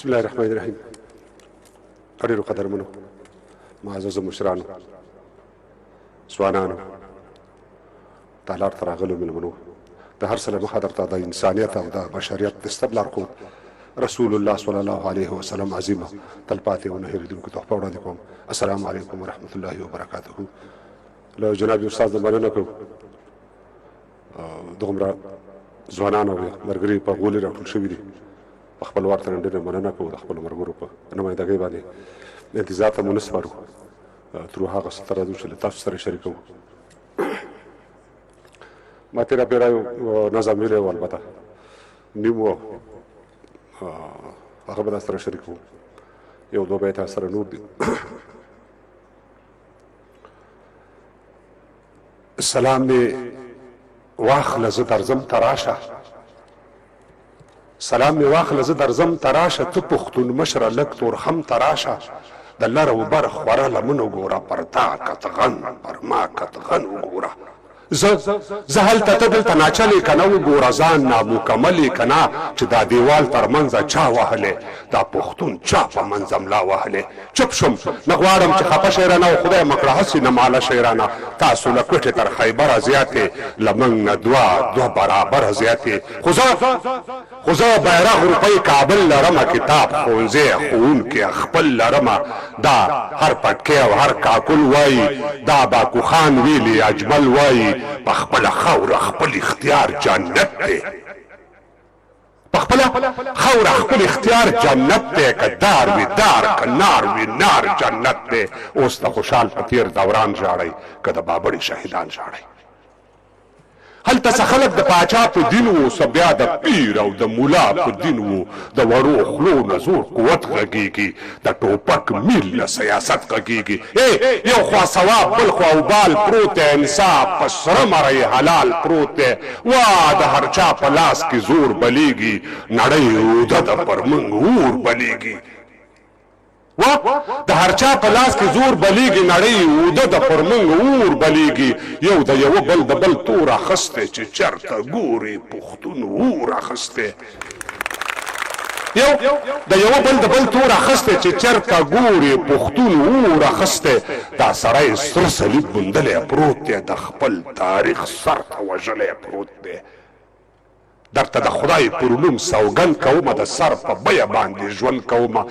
بسم الله الرحمن الرحیم. ډېرو قدرمنو معززو مشرانو ځوانانو تالار ته راغلو مېلمنو د هر څه له مخه درته د انسانیت او د بشریت د ستر لارښود رسول الله صلی الله علیه وسلم عظیمه تلپاتې او نه هېرېدونکې تحفه وړاندې کوم. السلام علیکم ورحمة الله وبرکاته. له جناب استاد نه مننه کوو دومره ځوانان او ملګري په غولې راټول شوي دي. په خپل وار ته ډېره مننه کوو د خپلو ملګرو په نمایندګۍ باندې انتظار ته مو نه سپارو تر هغه څه ته راځو چې له تاسو سره شریکوو. ما تېره پېړۍ یو نظم ویلی و البته نیم و هغه به دا سره شریکوو. یو دوه بیته سره نور دي. سلام مې واخله زه درځم ته راشه، سلام مې واخله زه درځم ته راشه، ته پښتون مشره لږ تورخم ته راشه، د لر او بر خوره لمن وګوره، پر تا کتغن پر ما کتغن وګوره. زه هلته ته دلته ناچلې که نه وګوره، ځان نامکملې که نه چې دا دیوال تر منځه چا وهلې، دا پښتون چا په منځه ملا وهلې. چپ شم نه غواړم چې خفه شیرانه او خدای مکړه هسې نه ماله شیرانه، تاسو له کوټې تر خیبره زیاتې، له موږ نه دوه برابره زیاتې. خو زه بیرغ روپۍ کابل لرمه، کتاب ښوونځی ښوونکي خپل لرمه، دا هر پټکي او هر کاکل وایي، دا باکو خان ویلي اجمل وایي، په خپله خاوره خپل اختیار جنت دی، په خپله خاوره خپل اختیار جنت دی، که دار وي دار که نار وي نار جنت دی. اوس د خوشحال په تېر دوران ژاړئ که د بابړې شهیدان ژاړئ. هلته څه خلک د پاچا په دین وو، څه بیا د پیر او د ملا په دین وو، د وړو خلو نه زور قوت غږیږي، د ټوپک میل نه سیاست غږیږي. یو خوا ثواب بل خوا وبال پروت دی، انصاف په سره مرۍ حلال پروت دی. وا د هر چا په لاس کې زور بلیږي، نړۍ اوده ده پر موږ اور بلیږي. د هر چا په لاس کې زور بلیږي، نړۍ اوده د پر موږ اور بلیږي. یو د یوه بل د بل تور اخستی چې چرته ګورې پښتون اور اخستی، یو د یوه بل د بل تور اخستی چې چرته ګورې پښتون اور اخستی. دا سړی سره صلیب موندلی پروت دی، د خپل تاریخ سر ته وژلی پروت دی. درته د خدای پر علوم سوګند کومه، د سر په بیه باندې ژوند کومه.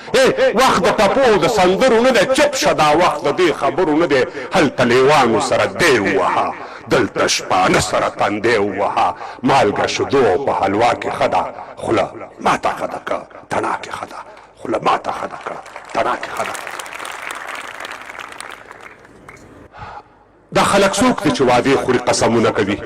وخت د ټپو او د سندرو نه دی، چپ شه دا وخت د دې خبرو نه دی. هلته لیوانو سره دی ووهه، دلته شپانه سره تندی ووهه. مالګه شیدو او په حلوا کې ښه ده، خوله ماته ښه ده که تڼا کې ښه ده، خوله ماته ښه ده که تڼا کې ښه ده. دا خلک څوک دی چې وعدې خوري قسمونه کوي؟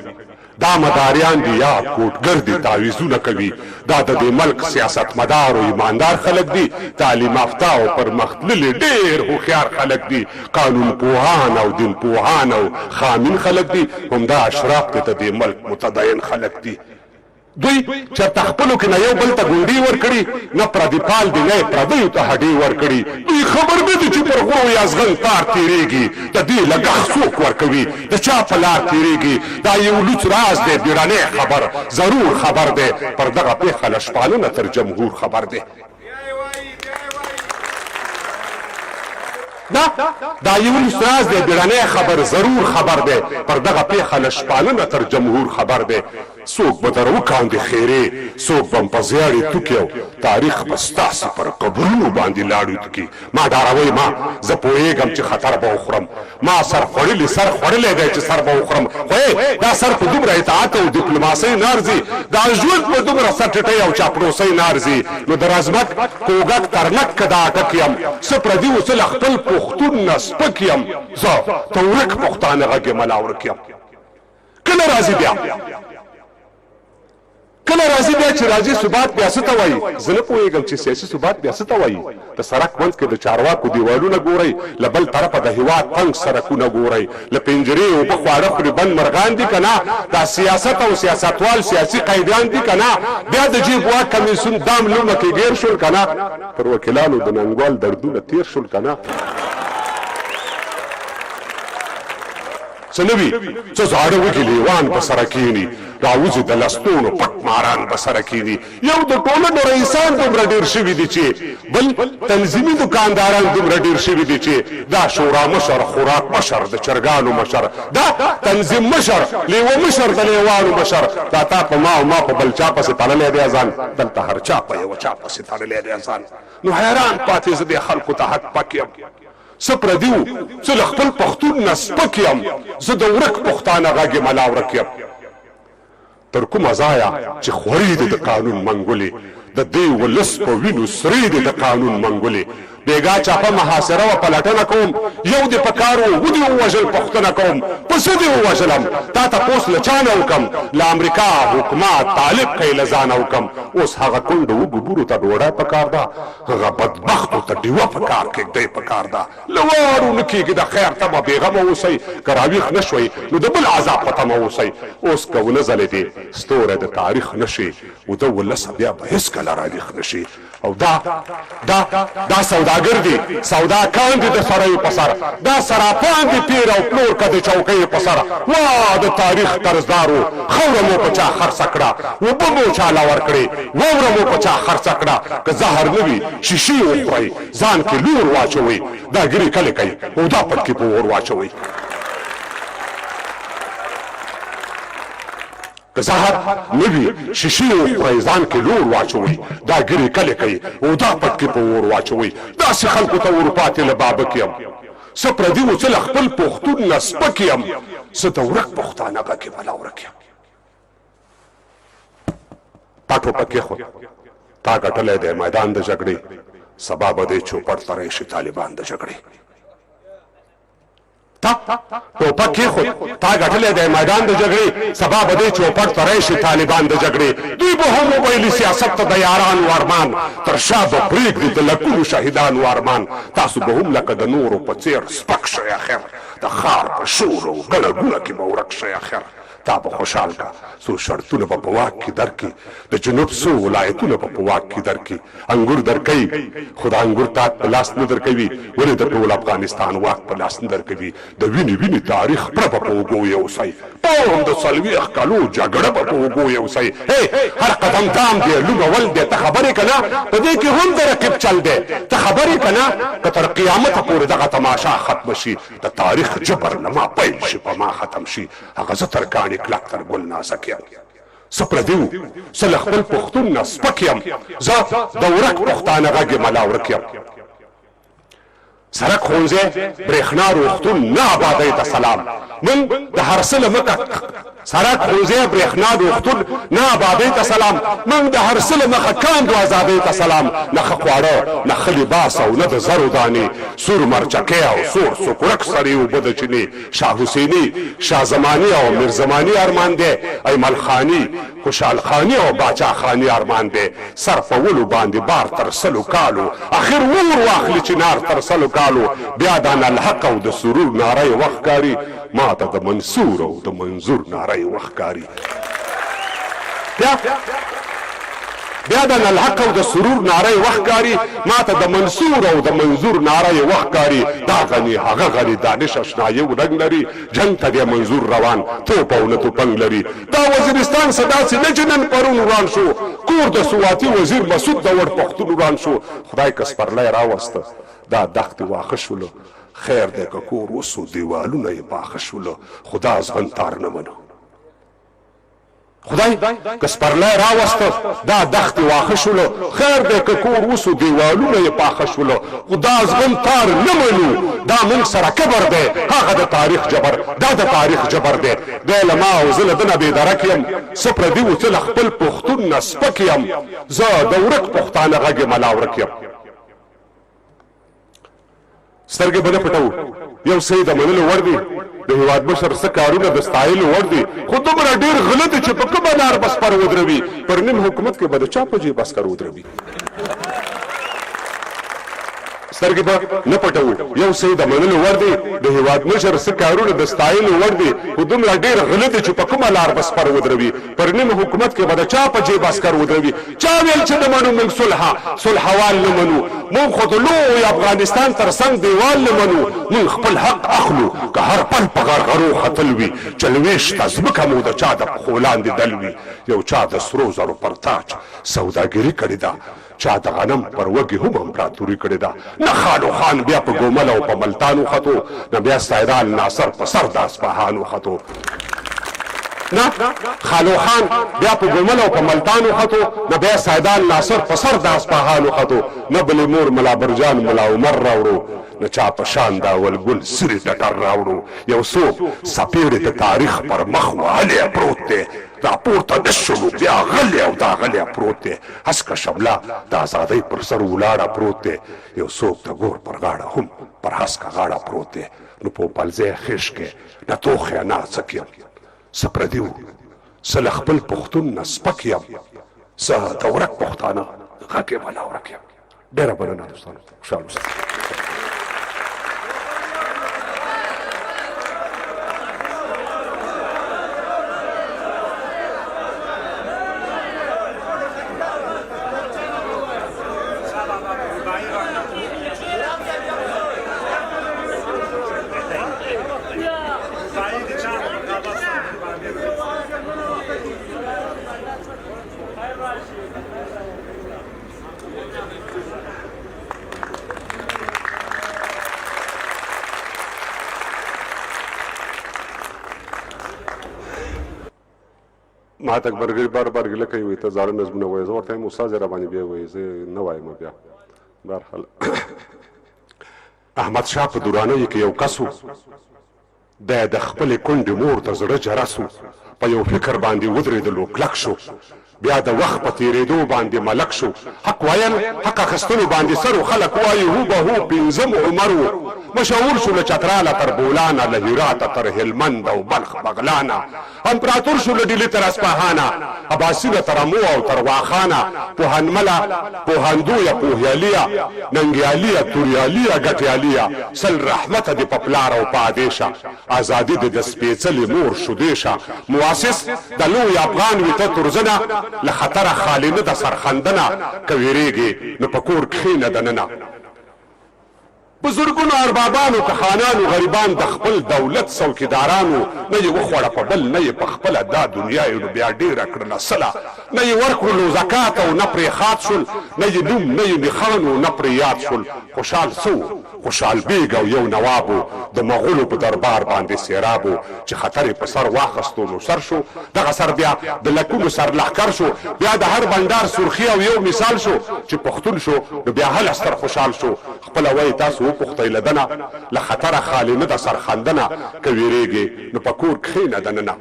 دا مداریان دي یا کوټګر دي تعویذونه کوي؟ دا د دې ملک سیاست مدار او ایماندار خلک دي، تعلیم یافته او پرمختللي ډېر هوښیار خلک دي، قانون پوهان او دین پوهان او خامین خلک دي. همدا اشراف دي د دې ملک متدین خلک دي. دوی چېرته خپلو کې نه یو بل ته ګونډې ورکړي، نه پردي پال دي نه یې پردیو ته هډې ورکړي. دوی خبر نه دي چې پر غرو یا زغن تار تېرېږي، د دې لګښت څوک ورکوي، د چا په لار تېرېږي. دا یو لوڅ راز دی، بیړنی خبر ضرور خبر دی، پر دغه پېښه له شپانه نه تر جمهور خبر دی. دا یو لوڅ راز دی، بیړنی خبر ضرور خبر دی، پر دغه پېښه له شپانه نه تر جمهور خبر دی. څوک به در وکاندې خیرې، څوک به م په زیاړې توکي، او تاریخ به ستاسې پر قبرونو باندې لاړو توکي. ما ډاروئ ما، زه پوهېږم چې خطر به وخورم، ما سر خوړلي سر خوړلی دی چې سر به وخورم. خو دا سر په دومره اطاعت او ډیپلوماسۍ نه ارځي، دا ژوند په دومره سرټټۍ او چاپلوسۍ نه ارځي. نو د رزمک کوږک ترنک که دا اټک یم، څه پردي و څه له خپل پښتون نه سپک یم، زه ته ورک پښتانه غږ یم ملا ورک یم. کله راځي بیا، کله راځي بیا چې راځي ثبات بیا څه ته وایي؟ زه نه پوهېږم چې سیاسي ثبات بیا څه ته وایي. د سړک منځ کې د چارواکو دیوالونه ګورئ، له بل طرفه د هېواد تنګ سړکونه ګورئ، له پنجرې اوبه خواړه خوري بند مرغان دي که نه؟ دا سیاست او سیاستوال سیاسي قیدیان دي که نه؟ بیا د جیب واک کمیسیون دام لومه کې ګیر شول که نه؟ پر وکیلانو د ننګوال دردونه تېر شول که نه؟ څه نه وي، څه زاړه وږي لیوان په سره کښېني، راوځي د لستونو پټ ماران به سره کېږي. یو د ټولنو رئیسان دومره ډېر شوي دي چې بل تنظیمي دکانداران دومره ډېر شوي دي چې دا شورا مشر، خوراک مشر، د چرګانو مشر، دا تنظیم مشر، لیوه مشر، د لیوانو مشر، دا تا په ما او ما په بل چا پسې تړلی دی ځان، دلته هر چا په یوه چا پسې تړلی دی ځان. نو حیران پاتې زه دې خلکو ته حق پک یم. څه پردي وو، زه له خپل پښتون نه سپک یم، زه د ورک پښتانه غږ یم الله ورک یم. تر کومه ځایه چې خوري دي د قانون منګولې، د دې ولس په وینو سرې دي د قانون منګولې. بیګا چاپه محاصره و پلټنه کوم، یو دې په کار و ودې ووژل پوښتنه کوم، په څه دې ووژلم تا تپوس له چا نه وکم، له امریکا حکومت طالب کوي له ځانه وکم. اوس هغه کونډو وګبورو ته ډوډۍ په کار ده، هغه بدبختو ته ډیوه په کار کېږدی په کار ده. له واړو نه کېږي د خیر تمه بېغمه اوسئ، که راویښ نه شوئ نو د بل عذاب په تمه اوسئ. اوس که ونه ځلېدې ستوری د تاریخ نه شي، وده ولسه بیا به هېڅکله راویښ نه شي. او دا سوداګر دي، سوداکان دي د سړیو په سر، دا سراپان دي پیر او پلور که د چوکیو په سر. وا د تاریخ قرضدارو، خاوره مو په چا خرڅه کړه، اوبه مو چاله ورکړې، واوره مو په چا خرڅه کړه. که زهر نه وي شیشې وخورئ، ځان کې لور واچوئ، دا ګیرې کلې کوي او دا پټکې په اور واچوئ. که زهر نه وي شیشې وخورئ، ځان کې لور واچوئ، دا ګیرې کلې کوي او دا پټکې په اور واچوئ. داسې خلکو ته ورپاتې له بابک یم، څه پردي وو څه له خپل پښتون نه سپک یم، څه د ورک پښتانه غږ یم الله ورک یم. تا ټوپک کېښود، تا ګټلی دی میدان د جګړې، سبا به دې چوپړ ته راشي طالبان د جګړې. ټوپک کېښود، تا ګټلی دی میدان د جګړې، سبا به دې چوپړ ته راشي طالبان د جګړې. دوی به هم وویلي سیاست ته د یارانو ارمان، تر شا به پرېږدي د لکونو شهیدانو ارمان. تاسو به هم لکه د نورو په څېر سپک شئ اخر، د ښار په شور او ګڼه ګوڼه کې به ورک شئ اخر. تا به خوشحال کا څو شرطونه به په واک کې درکړي، د جنوب څو ولایتونه به په واک کې درکړي. انګور درکوي خو د انګور تاک په لاس نه درکوي، ولې د ټول افغانستان واک په لاس نه درکوي. د وینې تاریخ پړه به په اوږو یوسئ، پوم د 40 کالو جګړه به په اوږو یوسئ. هر قدم دام دی لوګول دی، ته خبرې که نه په دې کې هم د رقیب چل دی، ته خبرې که نه که تر قیامته پورې دغه تماشا ختمه شي، د تاریخ جبر نه ما پیل شي په ما ختم شي. هغه زه تر کاڼي کلک تر ګل نازک یم، څه پردي وو څه له خپل پښتون نه سپک یم، زه د ورک پښتانه غږ یم الله ورک یم. سړک ښوونځی برېښنا روغتون نه آبادۍ ته سلام، من د هر څه له مخه سړک ښوونځی برېښنا روغتون نه آبادۍ ته سلام، من د هر څه له مخه کاندو ازادۍ ته سلام. نه ښه خواړه نه ښه لباس او نه د زرو دانې، سور مرچکۍ او سور سکورک سړې اوبه د چینې. شاه حسیني، شاه زماني او میر زماني ارمان دی، ایمل خاني، خوشحال خاني او باچا خاني ارمان دی. سر په ولو باندې بار تر 100 کالو، اخر ور واخلي چنار تر 100 کالو. بیا د الحق او د سرور ناره وخت کاری، ما ته د منصور او د منظور ناره وخت کاری. بیا د الحق او د سرور ناره وخت کاری، ما ته د منصور او د منظور ناره وخت کاری. دا غني هغه غني دانش اشنا یو رنګ لري، جنگ ته د منظور روان توپ او نه توپنګ لري. دا وزیرستان صدا سي نه جنن پرون وران شو، کور د سواتي وزیر مسعود د وړ پښتون وران شو. خدای کسپرلای راوسته دا دښت واخه شولو، خیر دی که کور وسو دیوالونه یې پاخه شولو. خدا ځغن تار نه منو، خدای که سپرلی راوسته دا دښتې واښه شولو، خیر دی که کور وسو دیوالونه یې پاخه شولو. خدا زغم تار نه منو، دا موږ سره کبر دی، هغه د تاریخ جبر، دا د تاریخ جبر دی. دی له ما او زه له ده نه بېدرک یم، څه پردي وو څه له خپل پښتون نه سپک یم، زه د ورک پښتانه غږ یم الله ورک یم. سترګې به نه پټوو، یو څه د منلو وړ دي، د هېواد مشر څه کارونه د ستایلو وړ دي، خو دومره ډېر غله دي چې په کومه لار به سپر ودروي، پر نیم حکومت کې به د چا په جیب عسکر ودروي. سترګې به نه پټوو. یو څه د منلو وړ دی، د هېواد مشر څه کارونه د ستایلو وړ دي، خو دومره ډېر غله دي چې په کومه لار به سپر ودروي. پر نیم حکومت کې به د چا په جیب عسکر ودروي. چا ویل چې نه منو موږ صلحوال نه منو، موږ خو د لوی افغانستان تر څنګ دیوال نه منو. موږ خپل حق اخلو که هر پل په غرغرو ختل وي. چلوېښته ځمکه مو د چا د پښو لاندې دل وي. یو چا د سرو زرو پر تاج سوداګري کړې ده، چا د غنم پر وږي هم امپراتوري کړې ده. نه خالو خان بیا په ګومل او په ملتان وختو، نه بیا سیدال ناصر په سر د اصفهان وختو. نه خالو خان بیا په ګومل او په ملتان وختو، نه بیا سیدال ناصر په سر د اصفهان وختو. نه بلې مور ملا برجان ملا عمر راوړو، نه چا په شان د اولګل سرې ټټر راوړو. یو څوک څپېړې د تاریخ پر مخ وهلی پروت دی، راپورته نه شولو بیا غلی او دا غلی پروت دی. هسکه شمله د ازادۍ پر سر ولاړه پروت دی. یو څوک د ګور پر غاړه هم پر هسکه غاړه پروت دی. نو په پلځی خېش کې نه توخ یم نه څک یم، څه پردي وو، څه له خپل پښتون نه سپک یم، څه د ورک پښتانه غږ یې والا ورک یم. ډېره مننه دوستانو، خوشحال اوسئ. ما ته اکبرګري بار بار ګیله کوي، وایي ته زاړه نظمونه وایې. زه ورته وایم استاد یې راباندې بیا وایي، زه نه وایم بیا. بهرحال احمدشاه په دورانیو کې یو کس و، دی د خپلې کونډې مور د زړه جرس و. په یو فکر باندې ودرېدلو کلک شو، بیا د وخت په تېرېدو باندې ملک شو. حق ویل حق اخیستلو باندې سر و، خلک وایي هو به هو پنځم عمر و. مشهور شو له چتراله تر بولانه، له هراته تر هلمند او بلخ بغلانه. امپراتور شو له ډیلي تر اصفهانه، عباسینه تر امو او تر واخانه. پوهنمله پوهندویه پوهیالیه، ننګیالیه توریالیه ګټیالیه. سل رحمته دې په پلار او په ادیشه، ازادي دې د سپېڅلې مور شودیشه. مؤسس د لوی افغان وي ته ترزنه، له خطره خالي نه د سرخندنه. که ویرېږې نو په کور کښېنه دننه. بزرګونو اربابانو که خانانو غریبان د خپل دولت څوکیدارانو، نه یې وخوړه په بل نه یې په خپله دا دنیا یې نو بیا ډېره کړله سله. نه یې ورکړلو زکات او نه پرې خات شول، نه یې نوم نه یې نښان و نه پرې یاد شول. خوشحال څه و؟ خوشحال بیګ او یو نواب و، د مغولو په دربار باندې سیراب و. چې خطر یې په سر واخستو نو سر شو، دغه سر بیا د لکونو سر لښکر شو. بیا د هر بنډار سرخي او یو مثال شو، چې پښتون شو نو بیا هله ستر خوشحال شو. خپله وایي تاسو وپوښتئ له دنه، له خطره خالي نه د سرخندنه. که ویرېږې نو په کور کښېنه دننه.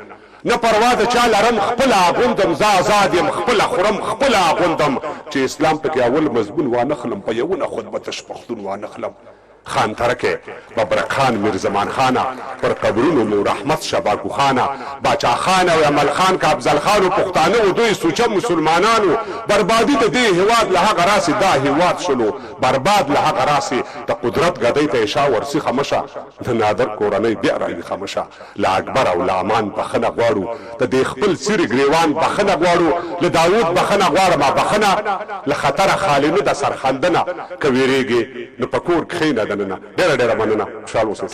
نه پروا د چا لرم خپله اغوندم، زه آزاد یم خپله خورم خپله اغوندم. چې اسلام پکې اول مضمون وانخلم، په یوونه خود به تش پښتون وانخلم. خان ترکه ببرک خان میرزمان خانه، پر قبرونو مو رحمت شباکو خانه. باچا خان او عمل خان که افضل خان و پښتانه و دوی سوچه مسلمانانو. بربادي د دې هیواد له هغه راسې دا هیواد شلو، برباد له هغه راسې د قدرت ګدۍ ته اشا ورسي خمشه. د نادر کورنۍ بیا راوي خمشه. له اکبر او له امان بخښنه غواړو، د دې خپل سیرې ګریوان بخښنه غواړو. له داود بخښنه غواړمه بخښنه، له خطره خالي نه د سرخندنه. که ویرېږې نو په کور کښېنه دننه. ډېره ډېره مننه، خوشحال اوسئ.